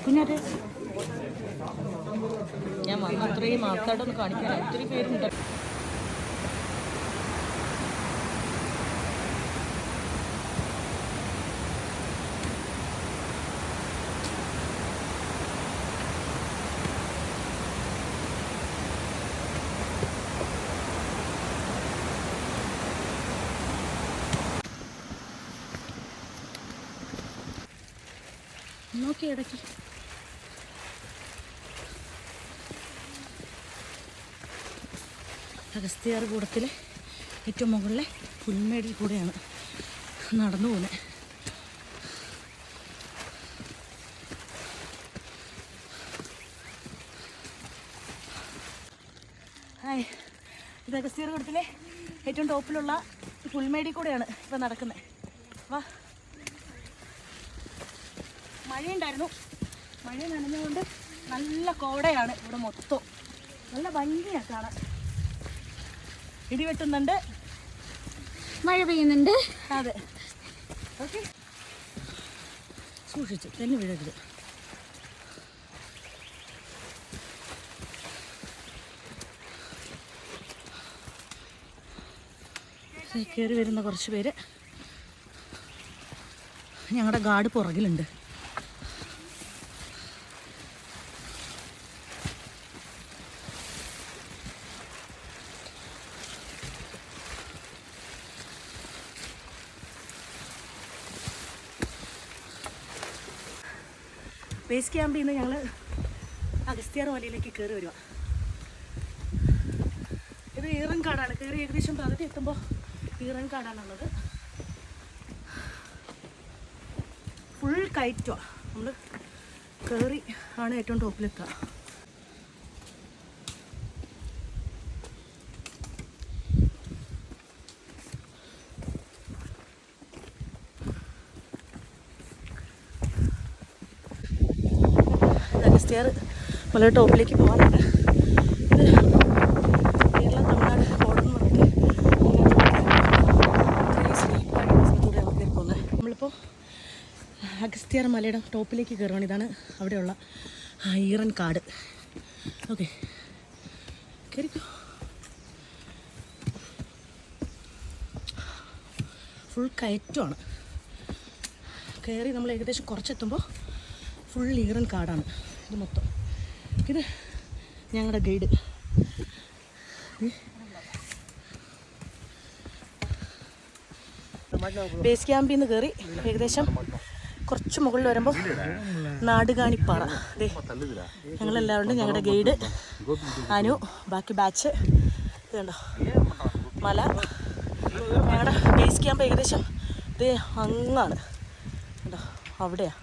കുഞ്ഞാറ്റെ ഞാൻ വന്ന അത്രയും ആൾക്കാരോടൊന്ന് കാണിക്കാൻ ഒത്തിരി പേരുണ്ട്. നോക്കി ഇടയ്ക്ക് അഗസ്ത്യാർ കൂടത്തിലെ ഏറ്റവും മുകളിലെ പുൽമേടിൽ കൂടെയാണ് നടന്നു പോകുന്നത്. ഹായ്, ഇത് അഗസ്ത്യാർ കൂടത്തിലെ ഏറ്റവും ടോപ്പിലുള്ള പുൽമേടിൽ കൂടെയാണ് ഇപ്പം നടക്കുന്നത്. വാ. മഴയുണ്ടായിരുന്നു, മഴ നനഞ്ഞുകൊണ്ട് നല്ല കോടയാണ് ഇവിടെ മൊത്തം. നല്ല ഭംഗിയാണ് കാണാൻ. ഇടിവെട്ടുന്നുണ്ട്, മഴ പെയ്യുന്നുണ്ട്. അതെ, ഓക്കെ. സൂക്ഷിച്ച് തന്നെ വീഴരുത്. കയറി വരുന്ന കുറച്ച് പേര്. ഞങ്ങളുടെ ഗാർഡ് പുറകിലുണ്ട്. ബേസ് ക്യാമ്പിൽ നിന്ന് ഞങ്ങൾ അഗസ്ത്യാർ മലയിലേക്ക് കയറി വരിക. ഇത് ഈറൻകാടാണ്. കയറി ഏകദേശം പകുതി എത്തുമ്പോൾ ഈറൻകാടാണുള്ളത്. ഫുൾ കയറ്റുക. നമ്മൾ കയറി ആണ് ഏറ്റവും ടോപ്പിലെത്തുക. അഗസ്ത്യാർ മല ടോപ്പിലേക്ക് പോകാനാണ്. ഇത് കേരള തമിഴ്നാട് ബോർഡർ എന്ന് പറഞ്ഞിട്ട് സ്ഥലത്തൂടെയാണ് കയറി പോകുന്നത്. നമ്മളിപ്പോൾ അഗസ്ത്യാർ മലയുടെ ടോപ്പിലേക്ക് കയറുകയാണ്. ഇതാണ് അവിടെയുള്ള ഈറൻ കാട്. ഓക്കെ, കയറിക്കോ. ഫുൾ കയറ്റമാണ്. കയറി നമ്മൾ ഏകദേശം കുറച്ചെത്തുമ്പോൾ ഫുൾ ഈറൻ കാടാണ് ഇത് മൊത്തം. ഇത് ഞങ്ങളുടെ ഗൈഡ്. ബേസ് ക്യാമ്പിൽ നിന്ന് കയറി ഏകദേശം കുറച്ച് മുകളിൽ വരുമ്പോൾ നാടുകാണിപ്പാറ. അതെ, ഞങ്ങളെല്ലാവരും ഞങ്ങളുടെ ഗൈഡ് അനു, ബാക്കി ബാച്ച്. ഇത് കണ്ടോ മല. ഞങ്ങളുടെ ബേസ് ക്യാമ്പ് ഏകദേശം ഇത് അങ്ങാണ് കണ്ടോ, അവിടെയാണ്.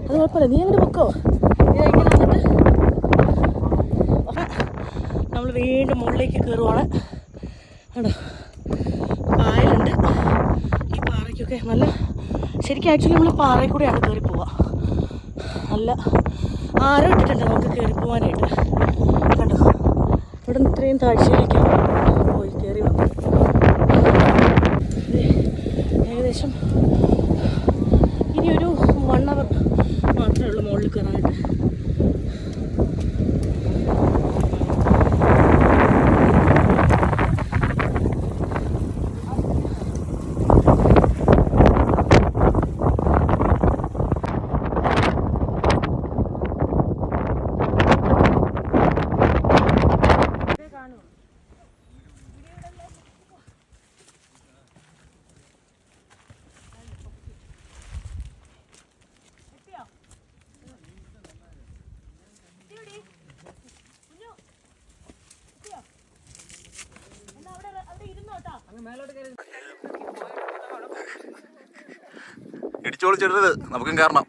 അത് കുഴപ്പമില്ല, നീ അങ്ങോട്ട് പൊക്കോ. ഇങ്ങനെ വന്നിട്ട് നമ്മൾ വീണ്ടും മുകളിലേക്ക് കയറുവാണ്. കേട്ടോ, പായലുണ്ട്. ഈ പാറയ്ക്കൊക്കെ നല്ല ശരിക്കും ആക്ച്വലി നമ്മൾ പാറയിൽ കൂടെയാണ് കയറി പോവുക. നല്ല ആരോ ഇട്ടിട്ടുണ്ട് നമുക്ക് കയറി പോകാനായിട്ട്. കണ്ടോ, ഇവിടെ നിന്ന് ഇത്രയും താഴ്ചയിലേക്കാണ് പോയി കയറി വന്നത്. ഏകദേശം ഇനിയൊരു 1 hour മാത്രമേ ഉള്ളൂ മുകളിൽ കയറാനായിട്ട്. ഇടിച്ചോളിച്ചിടരുത്, നമുക്കും കയറണം.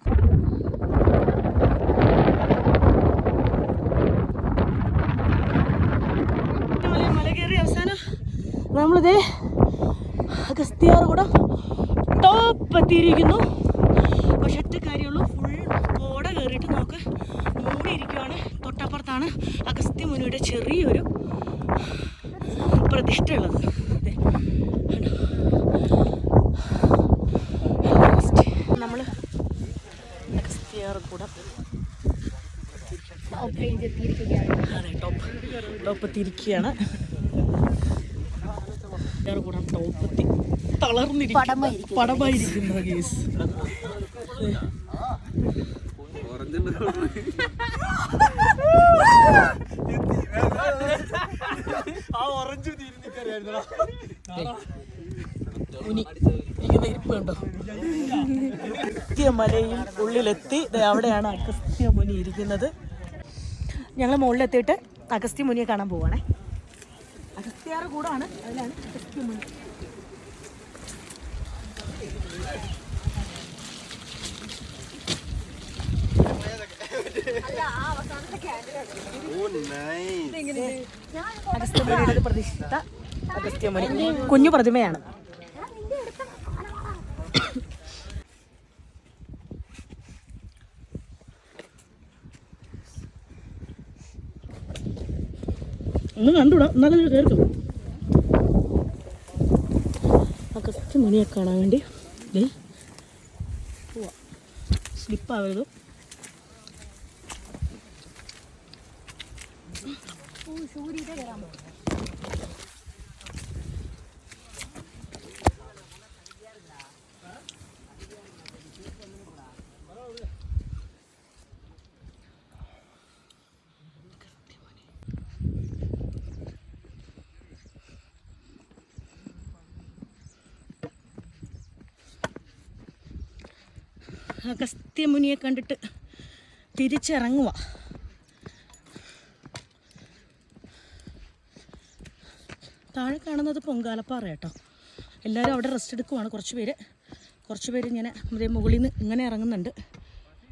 മല കയറി അവസാനം നമ്മളിതേ അഗസ്ത്യാർകൂടം ടോപ്പ് എത്തിയിരിക്കുന്നു. പക്ഷെ ഒറ്റ കാര്യമുള്ളൂ, ഫുൾ കോട കയറിയിട്ട് നമുക്ക് മൂടിയിരിക്കുകയാണ്. തൊട്ടപ്പുറത്താണ് അഗസ്ത്യമുനിയുടെ ചെറിയൊരു പ്രതിഷ്ഠ ഉള്ളത്. നമ്മൾ അഗസ്ത്യാർകൂടം അതെ ടോപ്പ് എത്തിയിരിക്കുകയാണ്. കൂടാൻ ടോപ്പ് തളർന്നിരിക്കുന്നു, പടമായിരിക്കുന്നു കേസ്. മലയിൽ ഉള്ളിലെത്തി. അവിടെയാണ് അഗസ്ത്യമുനി ഇരിക്കുന്നത്. ഞങ്ങൾ മുകളിലെത്തിയിട്ട് അഗസ്ത്യമുനിയെ കാണാൻ പോവാണേ. അഗസ്ത്യാർകൂടമാണ്, അതിലാണ് അഗസ്ത്യമുനി. അഗസ്ത്യമുനിയുടെ പ്രതിഷ്ഠ അഗസ്ത്യമുനി കുഞ്ഞു പ്രതിമയാണ്. ഒന്ന് കണ്ടുവിടാം, എന്നാലും കേൾക്കും. അഗസ്ത്യമുനിയെ കാണാൻ വേണ്ടി പോവാ, സ്ലിപ്പാവരുത്. അഗസ്ത്യമുനിയെ കണ്ടിട്ട് തിരിച്ചിറങ്ങുക. താഴെ കാണുന്നത് പൊങ്കാലപ്പാറ കേട്ടോ. എല്ലാവരും അവിടെ റെസ്റ്റ് എടുക്കുവാണ്. കുറച്ച് പേര് ഇങ്ങനെ മുകളിൽ നിന്ന് ഇങ്ങനെ ഇറങ്ങുന്നുണ്ട്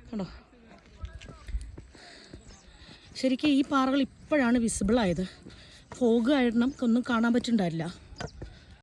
കേട്ടോ. ശരിക്കും ഈ പാറകൾ ഇപ്പോഴാണ് വിസിബിൾ ആയത്. ഫോഗ് ആയിട്ട് നമുക്കൊന്നും കാണാൻ പറ്റുന്നുണ്ടായില്ല.